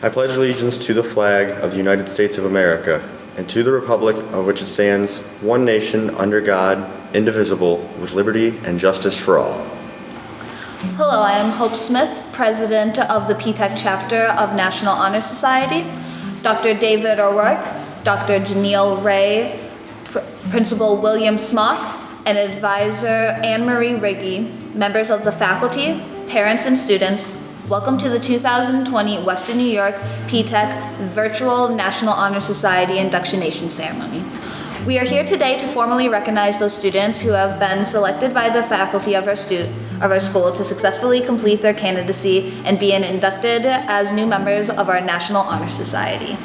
I pledge allegiance to the flag of the United States of America and to the republic of which it stands, one nation, under God, indivisible, with liberty and justice for all. Hello, I am Hope Smith, President of the PTEC chapter of National Honor Society. Dr. David O'Rourke, Dr. Janelle Ray, Principal William Smock, and Advisor Anne-Marie Riggy, members of the faculty, parents, and students, welcome to the 2020 Western New York PTEC Virtual National Honor Society Inductionation Ceremony. We are here today to formally recognize those students who have been selected by the faculty of our school to successfully complete their candidacy and be inducted as new members of our National Honor Society.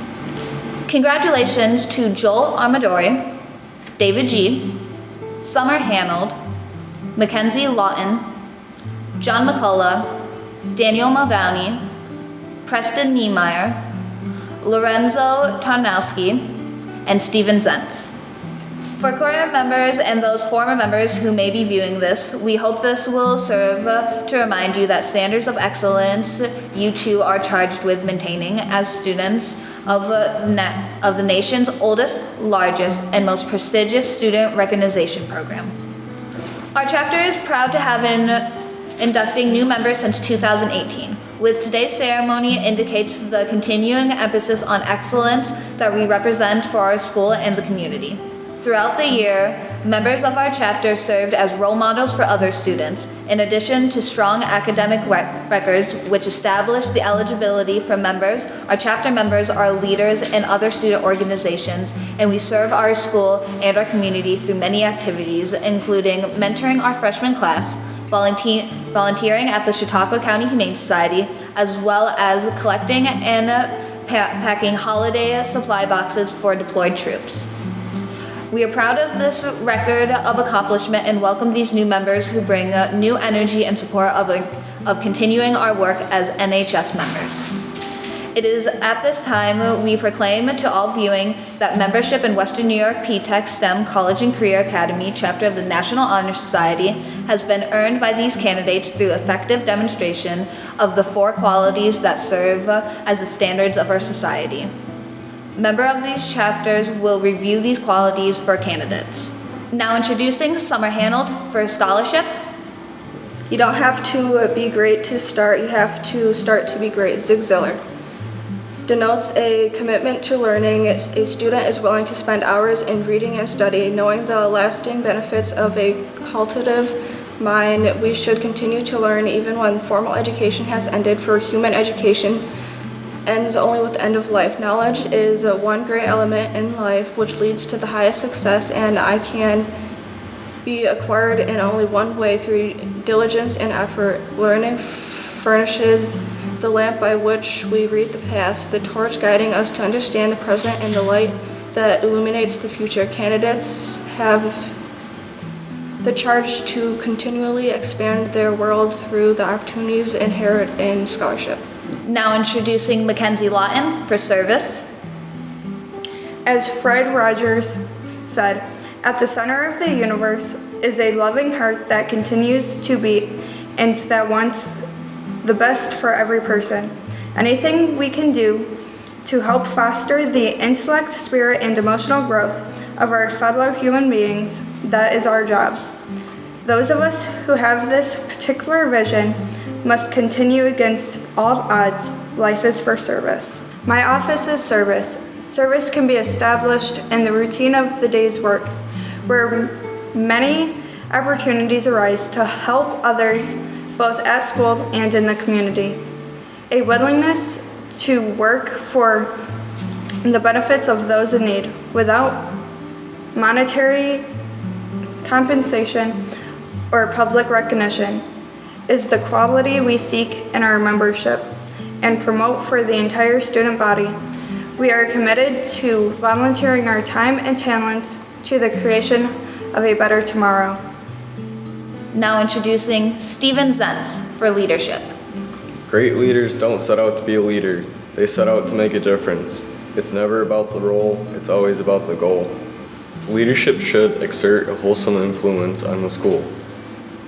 Congratulations to Joel Amadori, David G., Summer Hanold, Mackenzie Lawton, John McCullough, Daniel Muldowney, Preston Niemeyer, Lorenzo Tarnowski, and Steven Zentz. For current members and those former members who may be viewing this, we hope this will serve to remind you that standards of excellence you too are charged with maintaining as students of the nation's oldest, largest, and most prestigious student recognition program. Our chapter is proud to have been inducting new members since 2018. With today's ceremony indicates the continuing emphasis on excellence that we represent for our school and the community. Throughout the year, members of our chapter served as role models for other students, in addition to strong academic records which establish the eligibility for members. Our chapter members are leaders in other student organizations, and we serve our school and our community through many activities, including mentoring our freshman class, volunteering at the Chautauqua County Humane Society, as well as collecting and packing holiday supply boxes for deployed troops. We are proud of this record of accomplishment and welcome these new members who bring new energy and support of continuing our work as NHS members. It is at this time we proclaim to all viewing that membership in Western New York PTEC STEM College and Career Academy chapter of the National Honor Society has been earned by these candidates through effective demonstration of the 4 qualities that serve as the standards of our society. Member of these chapters will review these qualities for candidates. Now introducing Summer Hanold for scholarship. You don't have to be great to start, you have to start to be great. Zig Ziglar. Denotes a commitment to learning. A student is willing to spend hours in reading and study, knowing the lasting benefits of a cultivative mind. We should continue to learn even when formal education has ended, for human education ends only with the end of life. Knowledge is one great element in life which leads to the highest success, and I can be acquired in only one way, through diligence and effort. Learning furnishes the lamp by which we read the past, the torch guiding us to understand the present, and the light that illuminates the future. Candidates have the charge to continually expand their world through the opportunities inherent in scholarship. Now introducing Mackenzie Lawton for service. As Fred Rogers said, "At the center of the universe is a loving heart that continues to beat and that wants the best for every person. Anything we can do to help foster the intellect, spirit, and emotional growth of our fellow human beings, that is our job. Those of us who have this particular vision must continue against all odds. Life is for service." My office is service. Service can be established in the routine of the day's work, where many opportunities arise to help others, both at school and in the community. A willingness to work for the benefits of those in need without monetary compensation or public recognition is the quality we seek in our membership and promote for the entire student body. We are committed to volunteering our time and talents to the creation of a better tomorrow. Now introducing Steven Zentz for leadership. Great leaders don't set out to be a leader, they set out to make a difference. It's never about the role, it's always about the goal. Leadership should exert a wholesome influence on the school.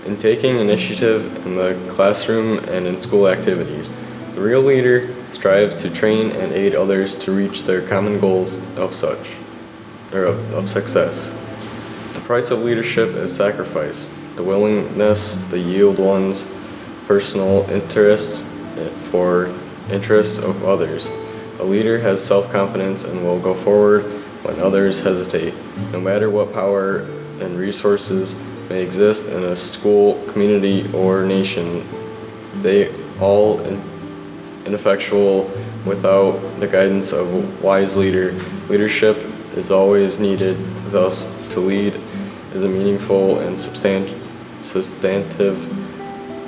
In taking initiative in the classroom and in school activities, the real leader strives to train and aid others to reach their common goals of success. The price of leadership is sacrifice, the willingness to yield one's personal interests for interests of others. A leader has self-confidence and will go forward when others hesitate. No matter what power and resources may exist in a school, community, or nation, they all ineffectual without the guidance of a wise leader. Leadership is always needed, thus to lead is a meaningful and substantive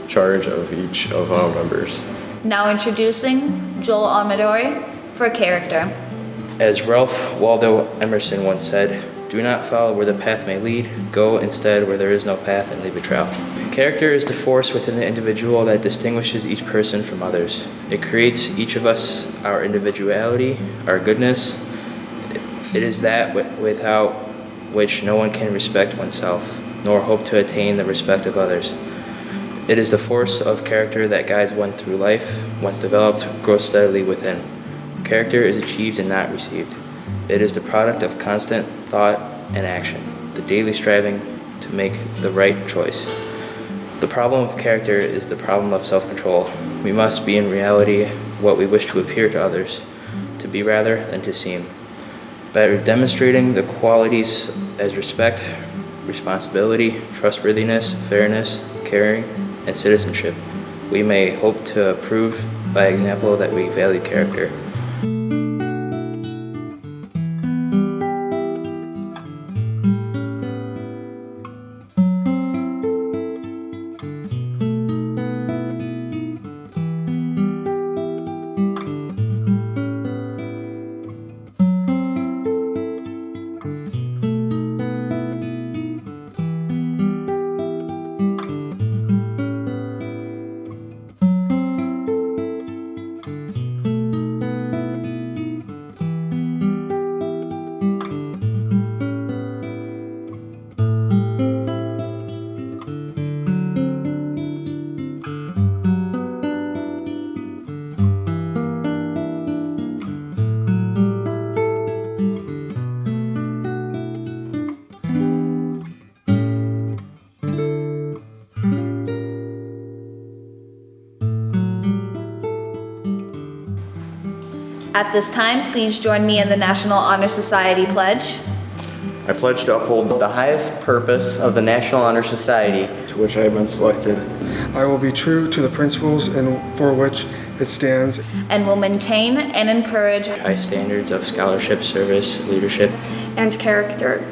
charge of each of our members. Now introducing Joel Amadori for character. As Ralph Waldo Emerson once said, "Do not follow where the path may lead, go instead where there is no path and leave a trail." Character is the force within the individual that distinguishes each person from others. It creates each of us our individuality, our goodness. It is that without which no one can respect oneself, nor hope to attain the respect of others. It is the force of character that guides one through life. Once developed, grows steadily within. Character is achieved and not received. It is the product of constant thought and action, the daily striving to make the right choice. The problem of character is the problem of self-control. We must be in reality what we wish to appear to others, to be rather than to seem. By demonstrating the qualities as respect, responsibility, trustworthiness, fairness, caring, and citizenship, we may hope to prove by example that we value character. At this time, please join me in the National Honor Society pledge. I pledge to uphold The highest purpose of the National Honor Society. To which I have been selected. I will be true to the principles and for which it stands. And will maintain and encourage. High standards of scholarship, service, leadership. and character.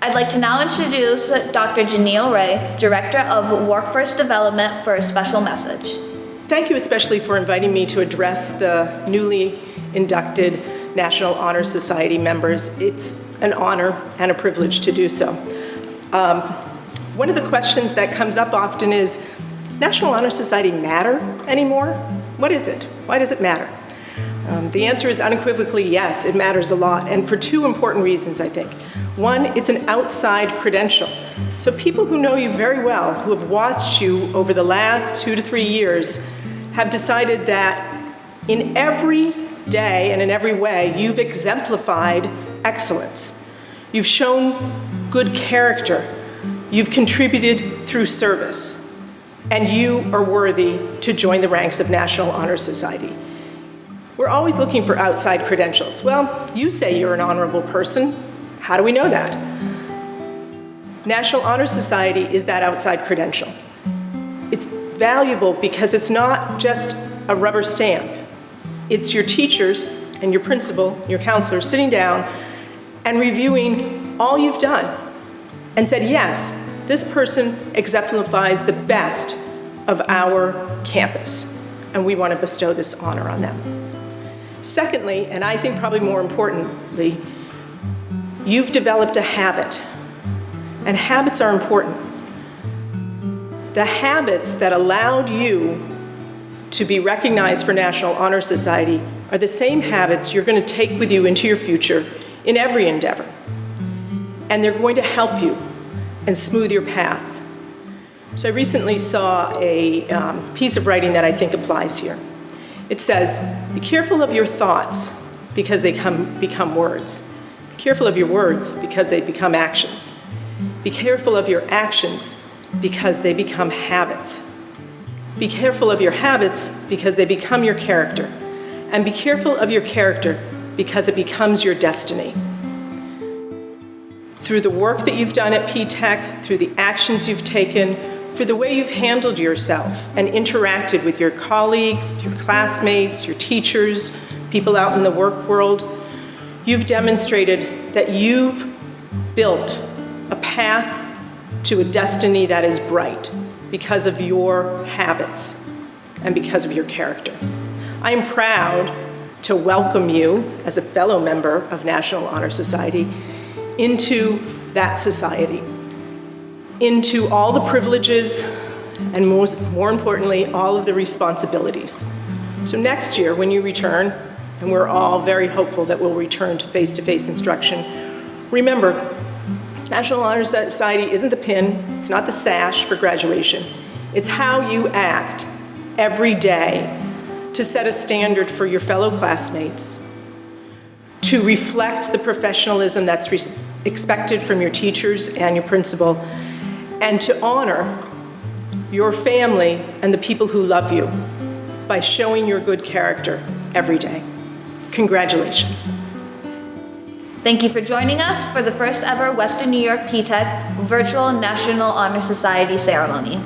I'd like to now introduce Dr. Janelle Ray, Director of Workforce Development, for a special message. Thank you especially for inviting me to address the newly inducted National Honor Society members. It's an honor and a privilege to do so. One of the questions that comes up often is, does National Honor Society matter anymore? What is it? Why does it matter? The answer is unequivocally yes, it matters a lot, and for two important reasons, I think. One, it's an outside credential. So people who know you very well, who have watched you over the last 2 to 3 years, have decided that in every day and in every way, you've exemplified excellence. You've shown good character. You've contributed through service. And you are worthy to join the ranks of National Honor Society. We're always looking for outside credentials. Well, you say you're an honorable person. How do we know that? National Honor Society is that outside credential. It's valuable because it's not just a rubber stamp. It's your teachers and your principal, your counselor, sitting down and reviewing all you've done and said, yes, this person exemplifies the best of our campus, and we want to bestow this honor on them. Secondly, and I think probably more importantly, you've developed a habit, and habits are important. The habits that allowed you to be recognized for National Honor Society are the same habits you're going to take with you into your future in every endeavor. And they're going to help you and smooth your path. So I recently saw a piece of writing that I think applies here. It says, be careful of your thoughts because they become words. Be careful of your words because they become actions. Be careful of your actions because they become habits. Be careful of your habits because they become your character. And be careful of your character because it becomes your destiny. Through the work that you've done at P-TECH, through the actions you've taken, for the way you've handled yourself and interacted with your colleagues, your classmates, your teachers, people out in the work world, you've demonstrated that you've built a path to a destiny that is bright because of your habits and because of your character. I am proud to welcome you as a fellow member of National Honor Society into that society, into all the privileges and more importantly, all of the responsibilities. So next year when you return, and we're all very hopeful that we'll return to face-to-face instruction, remember, National Honor Society isn't the pin, it's not the sash for graduation. It's how you act every day to set a standard for your fellow classmates, to reflect the professionalism that's expected from your teachers and your principal, and to honor your family and the people who love you by showing your good character every day. Congratulations. Thank you for joining us for the first ever Western New York P-TECH Virtual National Honor Society ceremony.